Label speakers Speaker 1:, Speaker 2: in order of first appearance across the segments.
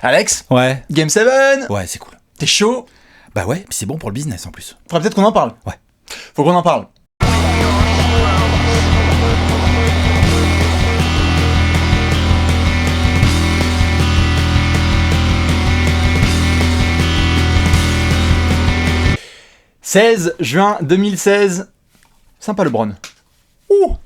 Speaker 1: Alex,
Speaker 2: Ouais.
Speaker 1: Game 7,
Speaker 2: Ouais, c'est cool.
Speaker 1: t'es chaud?
Speaker 2: Bah ouais, puis c'est bon pour le business en plus.
Speaker 1: Faudrait peut-être qu'on en parle.
Speaker 2: Ouais.
Speaker 1: Faut qu'on en parle. « 16 juin 2016. Sympa le Bron. Ouh!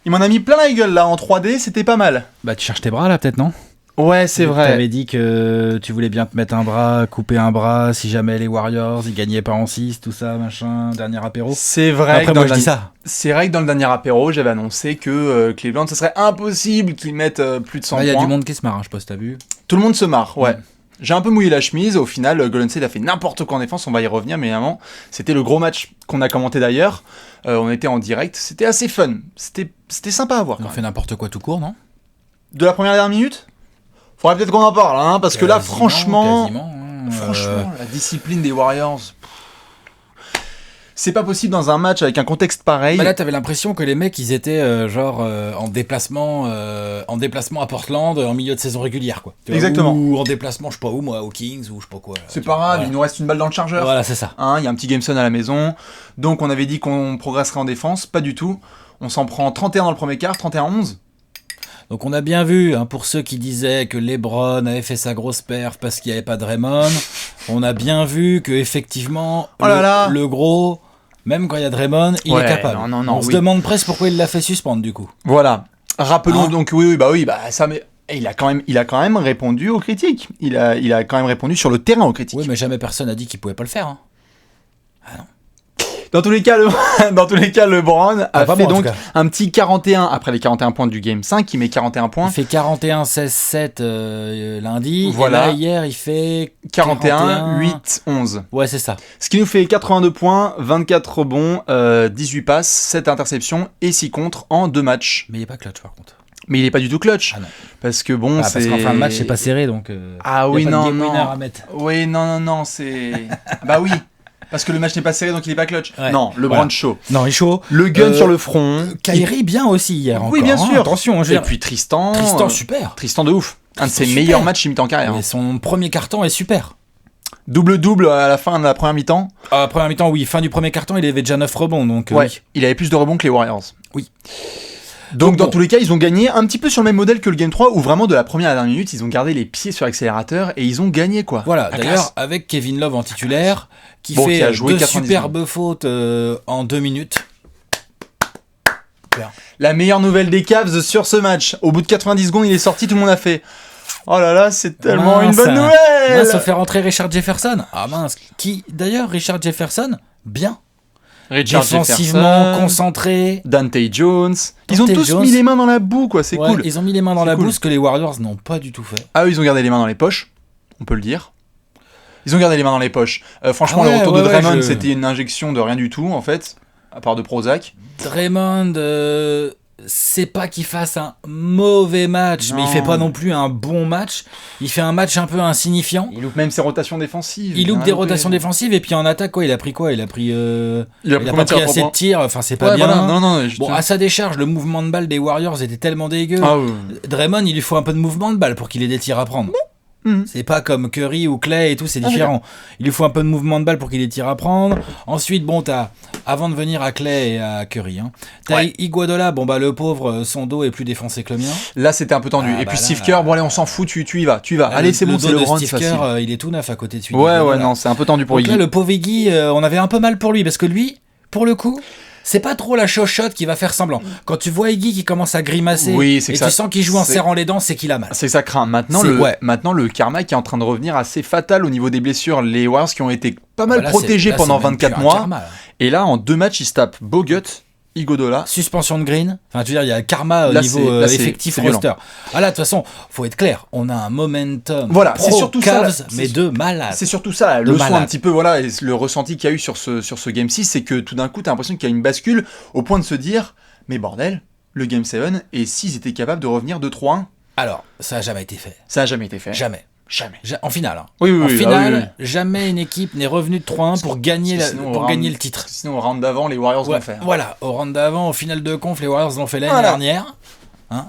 Speaker 1: Il m'en a mis plein la gueule là en 3D, c'était pas mal.
Speaker 2: Bah tu cherches tes bras là peut-être, non?
Speaker 1: Ouais, c'est vrai.
Speaker 2: T'avais dit que tu voulais bien te mettre un bras, couper un bras si jamais les Warriors ils gagnaient pas en 6, tout ça, machin, dernier apéro.
Speaker 1: C'est vrai.
Speaker 2: Après
Speaker 1: que dans
Speaker 2: moi
Speaker 1: le
Speaker 2: je dis
Speaker 1: dernier-
Speaker 2: ça.
Speaker 1: C'est vrai que dans le dernier apéro, j'avais annoncé que Cleveland, ce serait impossible qu'ils mettent plus de 100
Speaker 2: Il y a
Speaker 1: points.
Speaker 2: du monde qui se marre, hein, je sais pas si t'as vu.
Speaker 1: Tout le monde se marre, ouais. J'ai un peu mouillé la chemise. Au final, Golden State a fait n'importe quoi en défense. On va y revenir, mais évidemment, c'était le gros match qu'on a commenté d'ailleurs. On était en direct. C'était assez fun. C'était sympa à voir.
Speaker 2: On
Speaker 1: quand
Speaker 2: fait
Speaker 1: même.
Speaker 2: n'importe quoi tout court, non?
Speaker 1: De la première à la dernière minute, faudrait peut-être qu'on en parle, hein, parce que là, franchement,
Speaker 2: Quasiment, hein,
Speaker 1: franchement, la discipline des Warriors, c'est pas possible dans un match avec un contexte pareil.
Speaker 2: Bah là, t'avais l'impression que les mecs, ils étaient en déplacement à Portland en milieu de saison régulière, quoi. Tu vois,
Speaker 1: Exactement.
Speaker 2: Ou en déplacement, je sais pas où, moi, aux Kings, ou je sais pas quoi.
Speaker 1: C'est
Speaker 2: Tu
Speaker 1: pas
Speaker 2: vois,
Speaker 1: grave,
Speaker 2: voilà.
Speaker 1: il nous reste une balle dans le chargeur.
Speaker 2: Voilà, c'est ça.
Speaker 1: Hein, il y a un petit Gameson à la maison. Donc on avait dit qu'on progresserait en défense, pas du tout. On s'en prend 31 dans le premier quart, 31-11.
Speaker 2: Donc on a bien vu, hein, pour ceux qui disaient que LeBron avait fait sa grosse perf parce qu'il n'y avait pas de Draymond, on a bien vu que effectivement
Speaker 1: Oh là là.
Speaker 2: le gros, même quand il y a Draymond, il
Speaker 1: Ouais,
Speaker 2: est capable.
Speaker 1: non,
Speaker 2: on se
Speaker 1: oui.
Speaker 2: demande presque pourquoi il l'a fait suspendre du coup.
Speaker 1: Voilà. Rappelons
Speaker 2: Hein
Speaker 1: donc, oui, ça mais il a quand même répondu aux critiques. Il a quand même répondu sur le terrain aux critiques.
Speaker 2: Oui, mais jamais personne n'a dit qu'il pouvait pas le faire. Hein.
Speaker 1: Dans tous les cas, LeBron a
Speaker 2: pas
Speaker 1: fait
Speaker 2: moi, en
Speaker 1: donc
Speaker 2: tout cas.
Speaker 1: un petit 41 après les 41 points du Game 5, il met 41 points.
Speaker 2: Il fait 41-16-7 lundi.
Speaker 1: Voilà.
Speaker 2: Et là, hier, il fait
Speaker 1: 41, 8, 11.
Speaker 2: Ouais, c'est ça.
Speaker 1: Ce qui nous fait 82 points, 24 rebonds, 18 passes, 7 interceptions et 6 contres en 2 matchs.
Speaker 2: Mais il est pas clutch par contre.
Speaker 1: Mais il est pas du tout clutch.
Speaker 2: Ah non.
Speaker 1: Parce que bon, c'est...
Speaker 2: Parce qu'en fin de match, c'est pas serré, donc.
Speaker 1: Ah
Speaker 2: y a
Speaker 1: oui,
Speaker 2: pas de
Speaker 1: non,
Speaker 2: game winner
Speaker 1: non.
Speaker 2: à mettre.
Speaker 1: Oui, non, c'est... Bah oui, parce que le match n'est pas serré, donc il est pas clutch.
Speaker 2: Ouais.
Speaker 1: Non, LeBron
Speaker 2: Voilà.
Speaker 1: chaud.
Speaker 2: Non, il est chaud.
Speaker 1: Le gun sur le front.
Speaker 2: Kyrie bien aussi hier encore.
Speaker 1: Oui, bien
Speaker 2: hein,
Speaker 1: sûr.
Speaker 2: Attention, je veux
Speaker 1: Et
Speaker 2: dire,
Speaker 1: puis Tristan.
Speaker 2: super.
Speaker 1: Tristan de ouf. Un de ses
Speaker 2: Super.
Speaker 1: meilleurs matchs limité en carrière.
Speaker 2: Et
Speaker 1: Hein.
Speaker 2: son premier carton est super.
Speaker 1: Double-double à la fin de la première mi-temps.
Speaker 2: Première mi-temps, oui. Fin du premier carton, il avait déjà 9 rebonds. Donc,
Speaker 1: Ouais,
Speaker 2: oui.
Speaker 1: il avait plus de rebonds que les Warriors.
Speaker 2: Oui.
Speaker 1: Donc dans
Speaker 2: bon.
Speaker 1: tous les cas, ils ont gagné un petit peu sur le même modèle que le Game 3, où vraiment de la première à la dernière minute, ils ont gardé les pieds sur l'accélérateur et ils ont gagné quoi.
Speaker 2: Voilà,
Speaker 1: La
Speaker 2: d'ailleurs,
Speaker 1: classe.
Speaker 2: avec Kevin Love en titulaire, qui
Speaker 1: Bon,
Speaker 2: fait
Speaker 1: qui a joué
Speaker 2: deux
Speaker 1: 90
Speaker 2: superbes fautes en 2 minutes.
Speaker 1: La meilleure nouvelle des Cavs sur ce match. Au bout de 90 secondes, il est sorti, tout le monde a fait « Oh là là, c'est tellement une bonne nouvelle !»
Speaker 2: Mince, ça fait rentrer Richard Jefferson. Ah mince, qui d'ailleurs, Richard Jefferson, bien.
Speaker 1: Richard
Speaker 2: Défensivement,
Speaker 1: Jefferson,
Speaker 2: concentré.
Speaker 1: Dante Jones. Ils ont
Speaker 2: Dante
Speaker 1: tous
Speaker 2: Jones.
Speaker 1: mis les mains dans la boue, quoi, c'est
Speaker 2: Ouais,
Speaker 1: cool.
Speaker 2: Ils ont mis les mains dans
Speaker 1: C'est
Speaker 2: la
Speaker 1: cool.
Speaker 2: boue, ce que les Warriors n'ont pas du tout fait.
Speaker 1: Ah, eux, ils ont gardé les mains dans les poches, on peut le dire. Ils ont gardé les mains dans les poches. Franchement,
Speaker 2: Ah ouais,
Speaker 1: le retour de
Speaker 2: ouais,
Speaker 1: Draymond,
Speaker 2: je-
Speaker 1: c'était une injection de rien du tout, en fait, à part de Prozac.
Speaker 2: Draymond, c'est pas qu'il fasse un mauvais match, mais il
Speaker 1: Non.
Speaker 2: fait pas non plus un bon match. Il fait un match un peu insignifiant.
Speaker 1: Il loupe même ses rotations défensives.
Speaker 2: Il loupe
Speaker 1: a
Speaker 2: des
Speaker 1: loupé.
Speaker 2: rotations défensives et puis en attaque, quoi, il a pris quoi? Il a pris
Speaker 1: Il a
Speaker 2: pas
Speaker 1: combien de
Speaker 2: pris
Speaker 1: tirs à
Speaker 2: assez de
Speaker 1: trois
Speaker 2: tirs, enfin c'est pas
Speaker 1: Ouais,
Speaker 2: bien.
Speaker 1: voilà, non,
Speaker 2: Bon, à sa décharge, le mouvement de balle des Warriors était tellement dégueu.
Speaker 1: Ah, ouais.
Speaker 2: Draymond, il lui faut un peu de mouvement de balle pour qu'il ait des tirs à prendre.
Speaker 1: Mhm.
Speaker 2: C'est pas comme Curry ou Clay et tout, c'est
Speaker 1: Ah,
Speaker 2: différent. Il lui faut un peu de mouvement de balle pour qu'il ait des tirs à prendre. Ensuite, bon, avant de venir à Clay et à Curry, hein, t'as
Speaker 1: Ouais.
Speaker 2: Iguodala, bon bah le pauvre, son dos est plus défoncé que le mien.
Speaker 1: Là, c'était un peu tendu.
Speaker 2: Ah,
Speaker 1: Et
Speaker 2: bah
Speaker 1: puis
Speaker 2: là,
Speaker 1: Steve
Speaker 2: là,
Speaker 1: Kerr, bon allez, on s'en fout, tu y vas. Allez, c'est bon,
Speaker 2: le
Speaker 1: c'est
Speaker 2: dos
Speaker 1: le
Speaker 2: de
Speaker 1: Bron,
Speaker 2: Steve
Speaker 1: c'est
Speaker 2: Kerr,
Speaker 1: facile.
Speaker 2: il est tout neuf à côté de celui
Speaker 1: Ouais,
Speaker 2: d'Iguodala.
Speaker 1: non, c'est un peu tendu pour
Speaker 2: Donc là,
Speaker 1: Iggy.
Speaker 2: le pauvre Iggy, on avait un peu mal pour lui, parce que lui, pour le coup, c'est pas trop la chochotte qui va faire semblant. Quand tu vois Iggy qui commence à grimacer,
Speaker 1: Oui, c'est
Speaker 2: et
Speaker 1: que
Speaker 2: tu
Speaker 1: ça-
Speaker 2: sens qu'il joue en
Speaker 1: c'est-
Speaker 2: serrant les dents, c'est qu'il a mal.
Speaker 1: C'est que ça craint. Maintenant, maintenant, le karma qui est en train de revenir assez fatal au niveau des blessures. Les Warriors qui ont été pas mal
Speaker 2: Là,
Speaker 1: protégés
Speaker 2: là,
Speaker 1: pendant
Speaker 2: c'est même
Speaker 1: 24
Speaker 2: plus un
Speaker 1: mois.
Speaker 2: karma, là.
Speaker 1: Et là, en 2 matchs, ils se tapent Bogut, Iguodala.
Speaker 2: Suspension de Green. Enfin, tu veux dire, il y a karma au
Speaker 1: Là,
Speaker 2: niveau
Speaker 1: là, c'est-
Speaker 2: effectif
Speaker 1: c'est violent.
Speaker 2: roster. Ah là, de toute façon, faut être clair, on a un momentum.
Speaker 1: Voilà,
Speaker 2: pro
Speaker 1: c'est surtout ça,
Speaker 2: Cavs,
Speaker 1: là.
Speaker 2: mais de malade.
Speaker 1: C'est surtout ça,
Speaker 2: De
Speaker 1: le son un
Speaker 2: malade.
Speaker 1: petit peu, voilà, et le ressenti qu'il y a eu sur ce Game 6, c'est que tout d'un coup, t'as l'impression qu'il y a une bascule au point de se dire, mais bordel, le Game 7, et s'ils étaient capables de revenir de 3-1,
Speaker 2: Alors, ça a jamais été fait.
Speaker 1: ça a jamais été fait.
Speaker 2: Jamais.
Speaker 1: Jamais.
Speaker 2: En finale. Hein.
Speaker 1: Oui, oui,
Speaker 2: En
Speaker 1: oui,
Speaker 2: finale,
Speaker 1: ah oui,
Speaker 2: jamais une équipe n'est revenue de 3-1 pour gagner,
Speaker 1: Parce que sinon, au
Speaker 2: pour
Speaker 1: round-
Speaker 2: gagner le titre.
Speaker 1: parce que Sinon, au round d'avant, les Warriors
Speaker 2: Ouais,
Speaker 1: l'ont fait.
Speaker 2: voilà, au round d'avant, au final de conf, les Warriors l'ont fait l'année
Speaker 1: Voilà.
Speaker 2: dernière. Hein.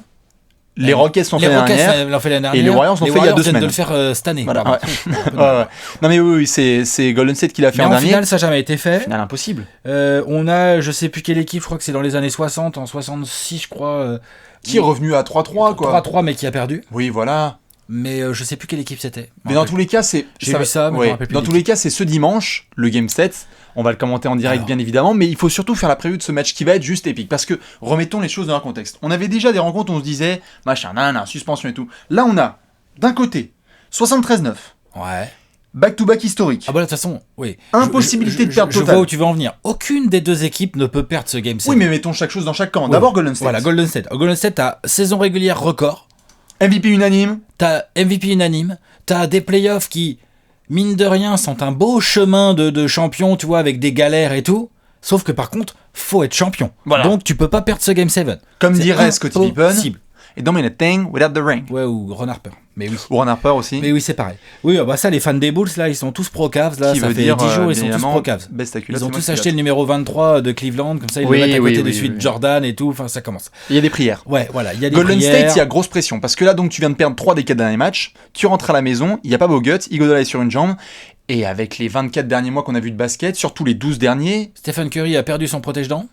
Speaker 1: Les Rockets l'ont fait
Speaker 2: Les
Speaker 1: l'année
Speaker 2: Rockets
Speaker 1: dernière.
Speaker 2: l'ont fait l'année dernière.
Speaker 1: Et les Warriors l'ont fait il y a 2
Speaker 2: viennent
Speaker 1: semaines.
Speaker 2: de le faire cette année.
Speaker 1: Voilà,
Speaker 2: Pardon.
Speaker 1: Ouais. Non mais oui, c'est Golden State qui l'a fait
Speaker 2: Mais
Speaker 1: en
Speaker 2: en
Speaker 1: dernier.
Speaker 2: finale, ça n'a jamais été fait.
Speaker 1: Finale impossible.
Speaker 2: On a, je sais plus quelle équipe, je crois que c'est dans les années 60, en 66, je crois.
Speaker 1: Qui est revenu à 3-3, quoi.
Speaker 2: 3-3, mais qui a perdu.
Speaker 1: Oui, voilà.
Speaker 2: Mais je sais plus quelle équipe c'était.
Speaker 1: Mais dans tous les cas, c'est.
Speaker 2: J'ai vu ça, mais je me rappelle plus
Speaker 1: Dans
Speaker 2: de
Speaker 1: tous les cas, c'est ce dimanche, le Game 7. On va le commenter en direct,
Speaker 2: Alors.
Speaker 1: bien évidemment, mais il faut surtout faire la preview de ce match qui va être juste épique. Parce que, remettons les choses dans leur contexte. On avait déjà des rencontres où on se disait, machin, nanana, suspension et tout. Là, on a, d'un côté, 73-9,
Speaker 2: Ouais.
Speaker 1: back-to-back historique.
Speaker 2: Ah bah de toute façon, oui.
Speaker 1: Impossibilité de perdre
Speaker 2: Je
Speaker 1: totale.
Speaker 2: vois où tu veux en venir. Aucune des deux équipes ne peut perdre ce Game 7.
Speaker 1: Oui, mais mettons chaque chose dans chaque camp.
Speaker 2: Oui.
Speaker 1: D'abord, Golden State.
Speaker 2: Voilà, Golden State. Golden State, t'as saison régulière record,
Speaker 1: MVP unanime.
Speaker 2: t'as MVP unanime, t'as des playoffs qui, mine de rien, sont un beau chemin de champion, tu vois, avec des galères et tout. Sauf que par contre, faut être champion.
Speaker 1: Voilà.
Speaker 2: Donc tu peux pas perdre ce Game 7.
Speaker 1: Comme
Speaker 2: C'est
Speaker 1: dirait Scottie Pippen.
Speaker 2: impossible.
Speaker 1: It don't mean a thing without the ring.
Speaker 2: Ouais, ou Ron Harper. Mais oui.
Speaker 1: Ou Ron Harper aussi.
Speaker 2: Mais oui, c'est pareil. Oui, bah ça, les fans des Bulls, là, ils sont tous pro-Cavs. Là,
Speaker 1: Qui
Speaker 2: ça
Speaker 1: veut
Speaker 2: fait
Speaker 1: dire,
Speaker 2: 10 jours, ils sont tous
Speaker 1: évidemment,
Speaker 2: pro-Cavs.
Speaker 1: baisse ta culotte,
Speaker 2: Ils ont
Speaker 1: c'est moi
Speaker 2: tous
Speaker 1: qui
Speaker 2: acheté
Speaker 1: pilote.
Speaker 2: le numéro 23 de Cleveland, comme ça, ils
Speaker 1: Oui,
Speaker 2: le mettent à
Speaker 1: oui,
Speaker 2: côté
Speaker 1: oui,
Speaker 2: de celui
Speaker 1: oui.
Speaker 2: de Jordan et tout. Enfin, ça commence.
Speaker 1: Il y a des prières.
Speaker 2: Ouais, voilà, il y a des
Speaker 1: Golden
Speaker 2: prières.
Speaker 1: State, il y a grosse pression. Parce que là, donc, tu viens de perdre 3 des 4 derniers matchs. Tu rentres à la maison, il n'y a pas Bogut, Iguodala est sur une jambe. Et avec les 24 derniers mois qu'on a vu de basket, surtout les 12 derniers,
Speaker 2: Stephen Curry a perdu son protège-dents.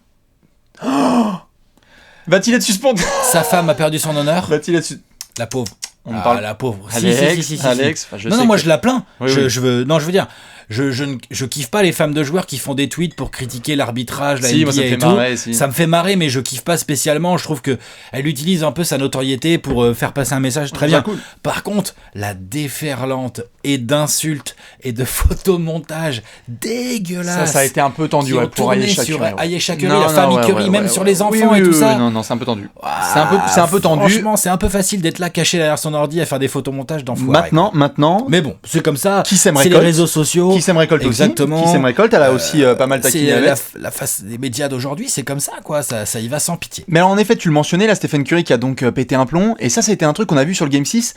Speaker 1: va-t-il être suspendu?
Speaker 2: Sa femme a perdu son honneur.
Speaker 1: Va-t-il être
Speaker 2: La pauvre.
Speaker 1: On parle-
Speaker 2: la pauvre.
Speaker 1: Alex, Alex, enfin, je
Speaker 2: non,
Speaker 1: sais
Speaker 2: non, moi
Speaker 1: que-
Speaker 2: je la plains.
Speaker 1: Oui,
Speaker 2: je,
Speaker 1: oui.
Speaker 2: je veux, non, je veux dire, je kiffe pas les femmes de joueurs qui font des tweets pour critiquer l'arbitrage, la
Speaker 1: Si,
Speaker 2: NBA
Speaker 1: moi, ça me
Speaker 2: et
Speaker 1: fait
Speaker 2: tout.
Speaker 1: marrer, si.
Speaker 2: Ça me fait marrer, mais je kiffe pas spécialement. Je trouve que elle utilise un peu sa notoriété pour faire passer un message très bien.
Speaker 1: Cool.
Speaker 2: Par contre, la déferlante et d'insultes et de photomontages dégueulasses.
Speaker 1: Ça a été un peu tendu
Speaker 2: qui
Speaker 1: ouais,
Speaker 2: ont
Speaker 1: pour
Speaker 2: tourné
Speaker 1: Ayesha
Speaker 2: sur
Speaker 1: Curry.
Speaker 2: Ayesha Curry,
Speaker 1: Non,
Speaker 2: la
Speaker 1: non,
Speaker 2: famille
Speaker 1: ouais,
Speaker 2: Curry,
Speaker 1: ouais,
Speaker 2: même
Speaker 1: ouais,
Speaker 2: sur
Speaker 1: ouais.
Speaker 2: les enfants
Speaker 1: Oui, oui,
Speaker 2: et tout
Speaker 1: oui,
Speaker 2: ça.
Speaker 1: Non, non, c'est un peu tendu.
Speaker 2: Ah,
Speaker 1: c'est un peu tendu.
Speaker 2: Franchement, c'est un peu facile d'être là caché derrière son ordi à faire des photomontages d'enfoirés.
Speaker 1: Maintenant,
Speaker 2: Mais bon, c'est comme ça.
Speaker 1: Qui sème
Speaker 2: c'est les
Speaker 1: récolte.
Speaker 2: réseaux sociaux.
Speaker 1: qui s'aime récolte
Speaker 2: Exactement.
Speaker 1: aussi. Qui s'aime récolte, elle a aussi pas mal taquiné
Speaker 2: C'est
Speaker 1: avec.
Speaker 2: la face des médias d'aujourd'hui, c'est comme ça, quoi. Ça y va sans pitié.
Speaker 1: Mais alors, en effet, tu le mentionnais, là, Stephen Curry qui a donc pété un plomb. Et ça, c'était un truc qu'on a vu sur le Game 6.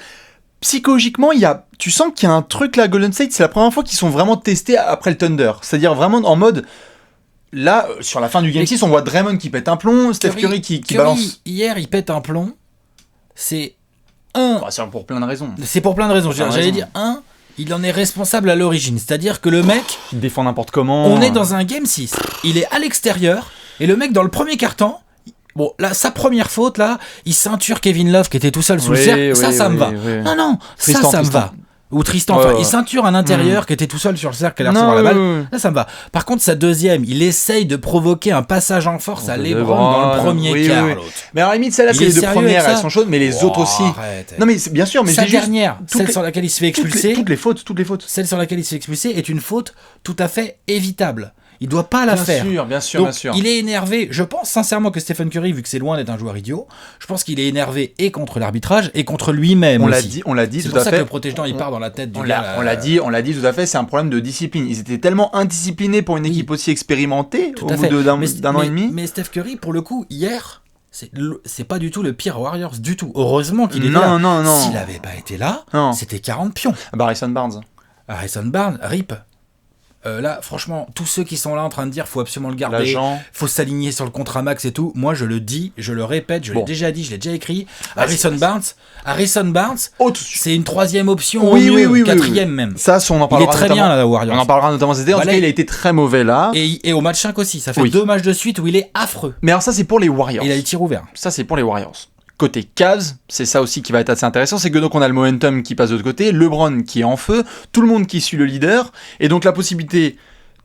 Speaker 1: Psychologiquement, tu sens qu'il y a un truc là, Golden State, c'est la première fois qu'ils sont vraiment testés après le Thunder. C'est-à-dire vraiment en mode. Là, sur la fin du Game 6, on voit Draymond qui pète un plomb, Steph Curry qui balance.
Speaker 2: Hier, il pète un plomb. C'est
Speaker 1: C'est pour plein de raisons.
Speaker 2: C'est pour plein de raisons.
Speaker 1: Plein de
Speaker 2: J'allais
Speaker 1: raisons.
Speaker 2: dire, il en est responsable à l'origine. C'est-à-dire que le mec,
Speaker 1: Il défend n'importe comment.
Speaker 2: on est dans un Game 6. Il est à l'extérieur. Et le mec, dans le premier quart-temps, bon, là, sa première faute, là, il ceinture Kevin Love qui était tout seul sous le
Speaker 1: Oui,
Speaker 2: cercle.
Speaker 1: oui,
Speaker 2: Ça me va.
Speaker 1: oui.
Speaker 2: Non,
Speaker 1: Tristan,
Speaker 2: ça me
Speaker 1: Tristan.
Speaker 2: va. Ou Tristan,
Speaker 1: Ouais,
Speaker 2: enfin,
Speaker 1: ouais.
Speaker 2: il ceinture un intérieur qui était tout seul sur le cercle et a
Speaker 1: Non,
Speaker 2: recevoir la balle.
Speaker 1: ouais.
Speaker 2: Ça me va. Par contre, sa deuxième, il essaye de provoquer un passage en force à
Speaker 1: De
Speaker 2: LeBron
Speaker 1: Bruyne,
Speaker 2: dans le premier
Speaker 1: oui,
Speaker 2: quart.
Speaker 1: oui, oui.
Speaker 2: l'autre.
Speaker 1: Mais alors, à la limite, celle-là,
Speaker 2: Il
Speaker 1: c'est
Speaker 2: est
Speaker 1: les deux
Speaker 2: sérieux
Speaker 1: premières,
Speaker 2: avec
Speaker 1: elles
Speaker 2: ça
Speaker 1: sont chaudes, mais les autres aussi.
Speaker 2: Arrête.
Speaker 1: Non, mais bien sûr, mais
Speaker 2: Sa
Speaker 1: je dis juste
Speaker 2: dernière,
Speaker 1: toutes
Speaker 2: celle
Speaker 1: les-
Speaker 2: sur laquelle il se fait
Speaker 1: toutes
Speaker 2: expulser,
Speaker 1: les fautes.
Speaker 2: celle sur laquelle il se fait expulser est une faute tout à fait évitable. Il doit pas la faire.
Speaker 1: Bien sûr,
Speaker 2: Donc,
Speaker 1: bien sûr.
Speaker 2: il est énervé. Je pense sincèrement que Stephen Curry, vu que c'est loin d'être un joueur idiot, je pense qu'il est énervé et contre l'arbitrage et contre lui-même
Speaker 1: On
Speaker 2: aussi.
Speaker 1: l'a dit
Speaker 2: C'est
Speaker 1: tout
Speaker 2: pour
Speaker 1: à
Speaker 2: ça
Speaker 1: fait.
Speaker 2: que le protège-dents, il part dans la tête du
Speaker 1: On
Speaker 2: gars.
Speaker 1: l'a dit tout à fait, c'est un problème de discipline. Ils étaient tellement indisciplinés pour une équipe aussi expérimentée
Speaker 2: Tout
Speaker 1: au
Speaker 2: à
Speaker 1: bout
Speaker 2: fait.
Speaker 1: d'un an et demi.
Speaker 2: Mais Steph Curry, pour le coup, hier, c'est pas du tout le pire Warriors, du tout. Heureusement qu'il était
Speaker 1: Non,
Speaker 2: là.
Speaker 1: non.
Speaker 2: S'il avait pas été là,
Speaker 1: Non.
Speaker 2: c'était 40 pions.
Speaker 1: Harrison Barnes.
Speaker 2: Harrison Barnes, RIP. Là, franchement, tous ceux qui sont là en train de dire faut absolument le garder,
Speaker 1: L'agent.
Speaker 2: faut s'aligner sur le contrat max et tout, moi je le dis, je le répète, je l'ai
Speaker 1: Bon.
Speaker 2: déjà dit, je l'ai déjà écrit.
Speaker 1: Ah,
Speaker 2: Harrison Barnes,
Speaker 1: Autre.
Speaker 2: c'est une troisième option,
Speaker 1: Oui,
Speaker 2: au mieux,
Speaker 1: oui,
Speaker 2: quatrième même.
Speaker 1: Ça, on en
Speaker 2: Il est
Speaker 1: parlera
Speaker 2: très
Speaker 1: notamment.
Speaker 2: bien là, Warriors.
Speaker 1: On en parlera notamment cet été. En
Speaker 2: Bah,
Speaker 1: tout
Speaker 2: là,
Speaker 1: cas, il a été très mauvais là.
Speaker 2: Et au match 5 aussi, ça fait
Speaker 1: Oui.
Speaker 2: 2 matchs de suite où il est affreux.
Speaker 1: Mais alors ça, c'est pour les Warriors.
Speaker 2: Et il a les tirs ouverts.
Speaker 1: Ça, c'est pour les Warriors. Côté Cavs, c'est ça aussi qui va être assez intéressant, c'est que donc on a le momentum qui passe de l'autre côté, LeBron qui est en feu, tout le monde qui suit le leader, et donc la possibilité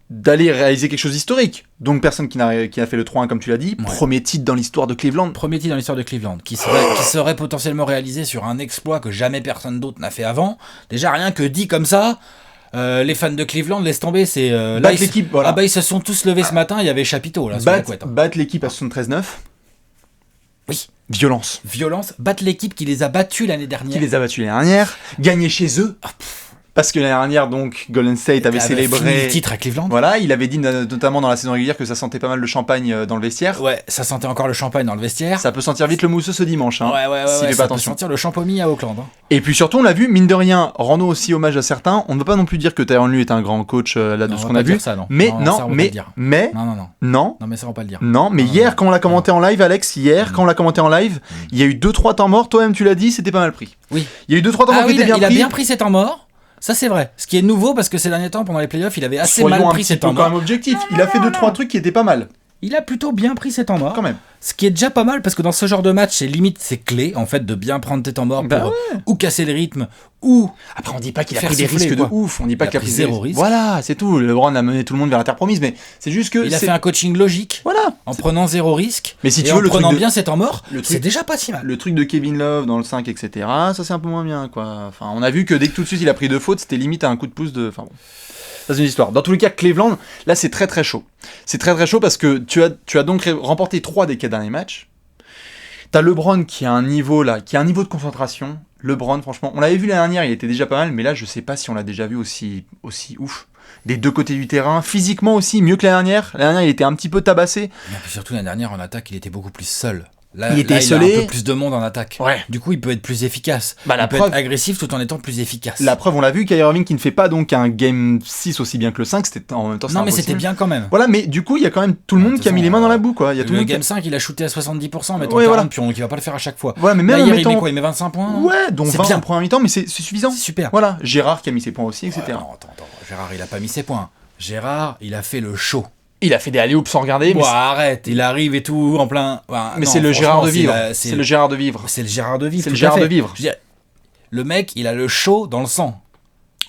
Speaker 1: d'aller réaliser quelque chose d'historique. Donc personne qui n'a fait le 3-1 comme tu l'as dit,
Speaker 2: Ouais.
Speaker 1: premier titre dans l'histoire de Cleveland.
Speaker 2: Premier titre dans l'histoire de Cleveland, qui serait potentiellement réalisé sur un exploit que jamais personne d'autre n'a fait avant. Déjà, rien que dit comme ça, les fans de Cleveland, laisse tomber, c'est... là,
Speaker 1: Battre l'équipe, voilà.
Speaker 2: Ah bah ils se sont tous levés ce matin, il y avait Chapiteau là, sur la couette.
Speaker 1: Battre l'équipe à 73-9.
Speaker 2: Oui.
Speaker 1: Violence.
Speaker 2: Violence, battre l'équipe qui les a battus l'année
Speaker 1: Qui
Speaker 2: dernière.
Speaker 1: les a battus l'année dernière, gagner chez eux. Parce que l'année dernière, donc, Golden State avait
Speaker 2: fini
Speaker 1: célébré
Speaker 2: le titre à Cleveland.
Speaker 1: Voilà, il avait dit notamment dans la saison régulière que ça sentait pas mal le champagne dans le vestiaire.
Speaker 2: Ouais, ça sentait encore le champagne dans le vestiaire.
Speaker 1: Ça peut sentir vite le mousseux ce dimanche, hein, s'il fait pas
Speaker 2: ça
Speaker 1: attention.
Speaker 2: peut sentir le champomis à Auckland. Hein.
Speaker 1: Et puis surtout, on l'a vu, mine de rien, rendons aussi hommage à certains. On ne va pas non plus dire que Tyronn Lue est un grand coach là de ce qu'on a vu.
Speaker 2: Ça, non.
Speaker 1: Mais
Speaker 2: ça,
Speaker 1: non,
Speaker 2: on va pas
Speaker 1: mais
Speaker 2: le dire.
Speaker 1: non,
Speaker 2: Non, mais ça on va pas le dire.
Speaker 1: non, mais hier quand on l'a commenté en live, Alex, quand on l'a commenté en live, il y a eu 2-3 temps morts. Toi-même, tu l'as dit, c'était pas mal pris.
Speaker 2: Oui.
Speaker 1: Il y a eu 2-3 temps morts qui étaient bien pris.
Speaker 2: Il a bien pris ses temps morts. Ça c'est vrai. Ce qui est nouveau parce que ces derniers temps pendant les playoffs, il avait assez
Speaker 1: Soyons
Speaker 2: mal pris ses temps
Speaker 1: quand
Speaker 2: morts.
Speaker 1: même objectif. Il a fait 2-3 trucs qui étaient pas mal.
Speaker 2: Il a plutôt bien pris ses temps morts.
Speaker 1: Quand même.
Speaker 2: Ce qui est déjà pas mal parce que dans ce genre de match, c'est clé en fait de bien prendre tes temps morts pour ou casser le rythme ou.
Speaker 1: Après, on dit pas qu'il a
Speaker 2: faire
Speaker 1: pris des
Speaker 2: souffler,
Speaker 1: risques
Speaker 2: quoi.
Speaker 1: de ouf. On dit pas qu'il a pris
Speaker 2: zéro risque.
Speaker 1: Voilà, c'est tout. LeBron a mené tout le monde vers la terre promise, mais c'est juste que
Speaker 2: il a fait un coaching logique.
Speaker 1: Voilà.
Speaker 2: En prenant zéro risque.
Speaker 1: Mais si tu
Speaker 2: et
Speaker 1: veux,
Speaker 2: en
Speaker 1: le
Speaker 2: prenant
Speaker 1: truc de-
Speaker 2: bien ses temps morts,
Speaker 1: le truc-
Speaker 2: c'est déjà pas si mal.
Speaker 1: Le truc de Kevin Love dans le 5, etc., ça c'est un peu moins bien, quoi. Enfin, on a vu que dès que tout de suite il a pris 2 fautes, c'était limite à un coup de pouce de. Enfin bon. Ça c'est une histoire. Dans tous les cas, Cleveland, là c'est très très chaud. C'est très très chaud parce que tu as donc remporté 3 des 4 derniers matchs. T'as LeBron qui a un niveau là, qui a un niveau de concentration. LeBron, franchement, on l'avait vu l'année dernière, il était déjà pas mal, mais là je sais pas si on l'a déjà vu aussi ouf. Des deux côtés du terrain, physiquement aussi, mieux que l'année dernière. L'année dernière, il était un petit peu tabassé.
Speaker 2: Et puis surtout l'année dernière en attaque, il était beaucoup plus seul. Là,
Speaker 1: Il était
Speaker 2: il a
Speaker 1: isolé.
Speaker 2: un peu plus de monde en attaque.
Speaker 1: Ouais.
Speaker 2: Du coup, il peut être plus efficace.
Speaker 1: Bah, la
Speaker 2: il peut
Speaker 1: preuve-
Speaker 2: être agressif tout en étant plus efficace.
Speaker 1: La preuve, on l'a vu, Kyrie Irving qui ne fait pas donc un game 6 aussi bien que le 5, c'était en même temps
Speaker 2: non, mais
Speaker 1: impossible.
Speaker 2: c'était bien quand même.
Speaker 1: Voilà, mais du coup, il y a quand même tout le monde qui a mis les mains dans la boue, quoi. Il y a tout le
Speaker 2: Le
Speaker 1: monde qui a-
Speaker 2: game 5, il a shooté à 70%, mettons
Speaker 1: Ouais,
Speaker 2: 40
Speaker 1: voilà.
Speaker 2: pions, donc il va pas le faire à chaque fois.
Speaker 1: Voilà, mais
Speaker 2: Là,
Speaker 1: même en
Speaker 2: hier, il met
Speaker 1: mettant...
Speaker 2: quoi? Il met 25 points?
Speaker 1: Ouais, donc
Speaker 2: C'est
Speaker 1: 20
Speaker 2: bien.
Speaker 1: en première mi-temps, mais c'est suffisant.
Speaker 2: C'est super.
Speaker 1: Voilà, Gérard qui a mis ses points aussi, etc.
Speaker 2: Ouais, non, attends. Gérard, il a pas mis ses points. Gérard, il a fait le show.
Speaker 1: Il a fait des alley-oops sans regarder, mais,
Speaker 2: Bon, arrête, il arrive et tout, en plein.
Speaker 1: mais c'est le Gérard de vivre. C'est le Gérard de vivre.
Speaker 2: C'est le Gérard de vivre.
Speaker 1: C'est le
Speaker 2: tout à
Speaker 1: Gérard
Speaker 2: fait.
Speaker 1: de vivre.
Speaker 2: Je veux dire, le mec, il a le show dans le sang.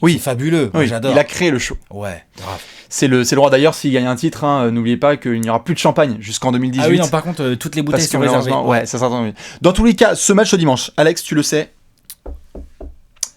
Speaker 1: Oui.
Speaker 2: C'est fabuleux. Moi,
Speaker 1: Oui,
Speaker 2: j'adore.
Speaker 1: il a créé le show.
Speaker 2: Ouais, grave.
Speaker 1: C'est le roi d'ailleurs, s'il gagne un titre, hein, n'oubliez pas qu'il n'y aura plus de champagne jusqu'en 2018.
Speaker 2: Ah oui, non, par contre, toutes les bouteilles
Speaker 1: parce que
Speaker 2: sont réservées.
Speaker 1: malheureusement, ouais, ça s'entend. Oui. Dans tous les cas, ce match ce dimanche, Alex, tu le sais,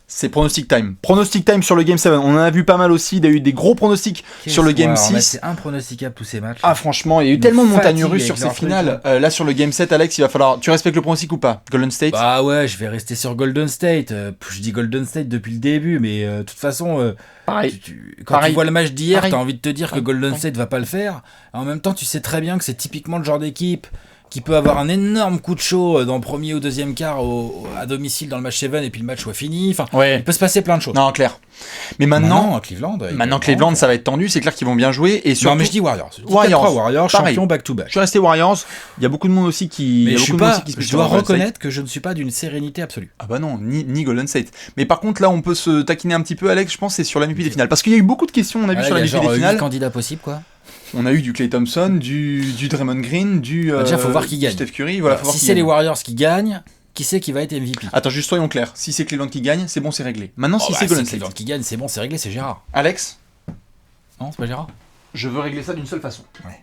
Speaker 1: c'est pronostic time. Pronostic time sur le Game 7. On en a vu pas mal aussi. Il y a eu des gros pronostics sur le Game 6.
Speaker 2: C'est impronosticable tous ces matchs.
Speaker 1: Ah, franchement, il y a eu tellement de montagnes
Speaker 2: fatigue
Speaker 1: russes
Speaker 2: avec
Speaker 1: sur ces
Speaker 2: leur
Speaker 1: finales. Là, sur le Game 7, Alex, il va falloir. Tu respectes le pronostic ou pas? Golden State?
Speaker 2: Bah ouais, je vais rester sur Golden State. Je dis Golden State depuis le début, mais de toute façon,
Speaker 1: Pareil.
Speaker 2: quand
Speaker 1: Pareil.
Speaker 2: tu vois le match d'hier,
Speaker 1: Pareil.
Speaker 2: t'as envie de te dire que Golden State va pas le faire. En même temps, tu sais très bien que c'est typiquement le genre d'équipe qui peut avoir un énorme coup de chaud dans le premier ou deuxième quart à domicile dans le match 7 et puis le match soit fini. Enfin,
Speaker 1: Ouais.
Speaker 2: il peut se passer plein de choses.
Speaker 1: Non, clair. Mais maintenant,
Speaker 2: Cleveland.
Speaker 1: Cleveland, ça va être tendu. C'est clair qu'ils vont bien jouer. Et surtout,
Speaker 2: Non, mais je dis Warriors. Je dis
Speaker 1: Warriors.
Speaker 2: 4-3 Warriors,
Speaker 1: Pareil.
Speaker 2: champion back-to-back.
Speaker 1: je suis resté Warriors. Il y a beaucoup de monde aussi qui. il y
Speaker 2: Mais
Speaker 1: a
Speaker 2: je suis
Speaker 1: beaucoup de monde
Speaker 2: pas.
Speaker 1: aussi qui se met
Speaker 2: Je
Speaker 1: sur
Speaker 2: dois
Speaker 1: Golden State.
Speaker 2: reconnaître que je ne suis pas d'une sérénité absolue.
Speaker 1: Ah bah non, ni Golden State. Mais par contre, là, on peut se taquiner un petit peu, Alex, je pense, c'est sur la MVP des finales. Parce qu'il y a eu beaucoup de questions, on a vu sur la
Speaker 2: il y a
Speaker 1: MVP
Speaker 2: genre
Speaker 1: des
Speaker 2: 8
Speaker 1: finales.
Speaker 2: candidats possibles, quoi.
Speaker 1: On a eu du Klay Thompson, du Draymond Green, du
Speaker 2: Déjà, faut voir qui gagne.
Speaker 1: Steph Curry. Voilà, faut voir
Speaker 2: Si
Speaker 1: qui
Speaker 2: c'est les
Speaker 1: gagne.
Speaker 2: Warriors qui gagnent, qui c'est qui va être MVP?
Speaker 1: Attends, juste soyons clairs. Si c'est Cleveland qui gagne, c'est bon, c'est réglé. Maintenant, si c'est Golden State.
Speaker 2: Cleveland qui gagne, c'est bon, c'est réglé, c'est Gérard.
Speaker 1: Alex,
Speaker 2: Non, c'est pas Gérard?
Speaker 1: je veux régler ça d'une seule façon.
Speaker 2: Ouais.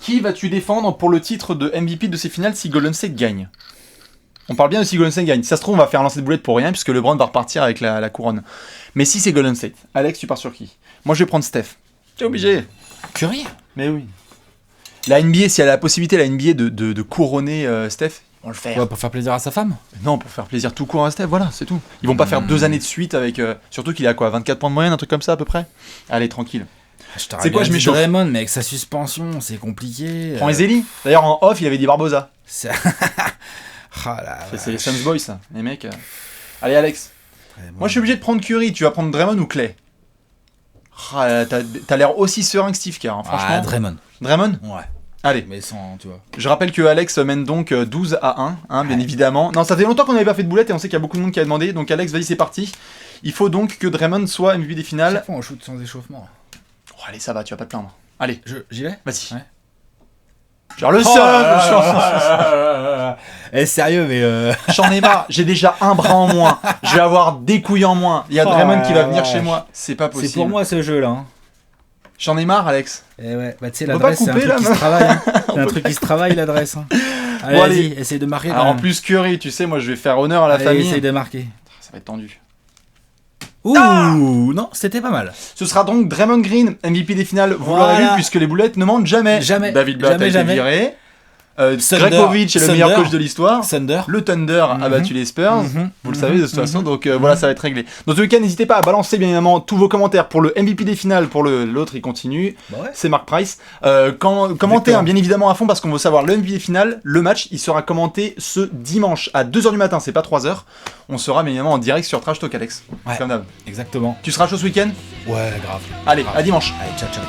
Speaker 1: Qui vas-tu défendre pour le titre de MVP de ces finales si Golden State gagne? On parle bien de si Golden State gagne. Si ça se trouve, on va faire un lancer de boulette pour rien, puisque LeBron va repartir avec la couronne. Mais si c'est Golden State, Alex, tu pars sur qui? Moi, je vais prendre Steph. T'es obligé.
Speaker 2: Curry?
Speaker 1: Mais oui. La NBA, si elle a la possibilité, la NBA, de couronner Steph, on le fait.
Speaker 2: Ouais, pour faire plaisir à sa femme?
Speaker 1: Non, pour faire plaisir tout court à Steph, voilà, c'est tout. Ils vont pas faire 2 années de suite avec. Surtout qu'il a quoi, 24 points de moyenne, un truc comme ça à peu près? Allez, tranquille.
Speaker 2: C'est
Speaker 1: quoi, je m'échauffe.
Speaker 2: Draymond, mais avec sa suspension, c'est compliqué.
Speaker 1: Prends Ezeli. D'ailleurs, en off, il avait dit Barbosa.
Speaker 2: C'est Ah là,
Speaker 1: C'est les Suns Boys, ça, les mecs. Allez, Alex. Moi, je suis obligé de prendre Curry. Tu vas prendre Draymond ou Clay? Ah, là, t'as l'air aussi serein que Steve Kerr, hein, franchement.
Speaker 2: Draymond.
Speaker 1: Draymond?
Speaker 2: Ouais.
Speaker 1: Allez.
Speaker 2: Mais sans, tu vois.
Speaker 1: Je rappelle que Alex mène donc 12-1, hein, bien évidemment. Non, ça fait longtemps qu'on n'avait pas fait de boulette et on sait qu'il y a beaucoup de monde qui a demandé. Donc, Alex, vas-y, c'est parti. Il faut donc que Draymond soit MVP des finales.
Speaker 2: Chaque fois, on shoot sans échauffement.
Speaker 1: Oh, allez, ça va, tu vas pas te plaindre. Allez,
Speaker 2: J'y vais?
Speaker 1: vas-y.
Speaker 2: Ouais.
Speaker 1: Genre le seul.
Speaker 2: Eh, sérieux, mais.
Speaker 1: J'en ai marre, j'ai déjà un bras en moins. Je vais avoir des couilles en moins. Il y a
Speaker 2: Oh
Speaker 1: Draymond qui va
Speaker 2: la
Speaker 1: venir
Speaker 2: vache.
Speaker 1: chez moi. C'est pas possible.
Speaker 2: C'est pour moi ce jeu-là. Hein.
Speaker 1: J'en ai marre, Alex.
Speaker 2: Eh ouais, bah tu sais,
Speaker 1: On peut pas
Speaker 2: l'adresse, c'est un
Speaker 1: couper,
Speaker 2: truc
Speaker 1: là,
Speaker 2: qui se
Speaker 1: meuf.
Speaker 2: travaille. Hein. C'est un truc qui se travaille, l'adresse. Hein. Allez,
Speaker 1: Bon,
Speaker 2: vas-y,
Speaker 1: allez.
Speaker 2: essaye de marquer.
Speaker 1: Alors
Speaker 2: quand
Speaker 1: en
Speaker 2: même.
Speaker 1: plus Curry, tu sais, moi je vais faire honneur à la
Speaker 2: Allez,
Speaker 1: famille.
Speaker 2: essaye de marquer.
Speaker 1: Ça va être tendu.
Speaker 2: Ouh, non, c'était pas mal.
Speaker 1: Ce sera donc Draymond Green, MVP des finales. Vous
Speaker 2: Voilà.
Speaker 1: l'aurez vu puisque les boulettes ne mentent jamais.
Speaker 2: Jamais.
Speaker 1: David Blatt a été
Speaker 2: Jamais.
Speaker 1: viré. Gregovic est le meilleur coach de l'histoire.
Speaker 2: Thunder.
Speaker 1: Le Thunder a battu les Spurs, vous le savez de toute façon, donc voilà, ça va être réglé. Dans tous les cas, n'hésitez pas à balancer bien évidemment tous vos commentaires pour le MVP des finales, pour l'autre il continue, c'est Mark Price. Commentez bien évidemment à fond parce qu'on veut savoir le MVP des finales, le match, il sera commenté ce dimanche à 2h du matin, c'est pas 3h. On sera bien évidemment en direct sur Trash Talk, Alex.
Speaker 2: Ouais,
Speaker 1: comme d'hab.
Speaker 2: Exactement.
Speaker 1: Tu seras chaud ce week-end ?
Speaker 2: Ouais, grave.
Speaker 1: Allez, à dimanche.
Speaker 2: Allez, ciao.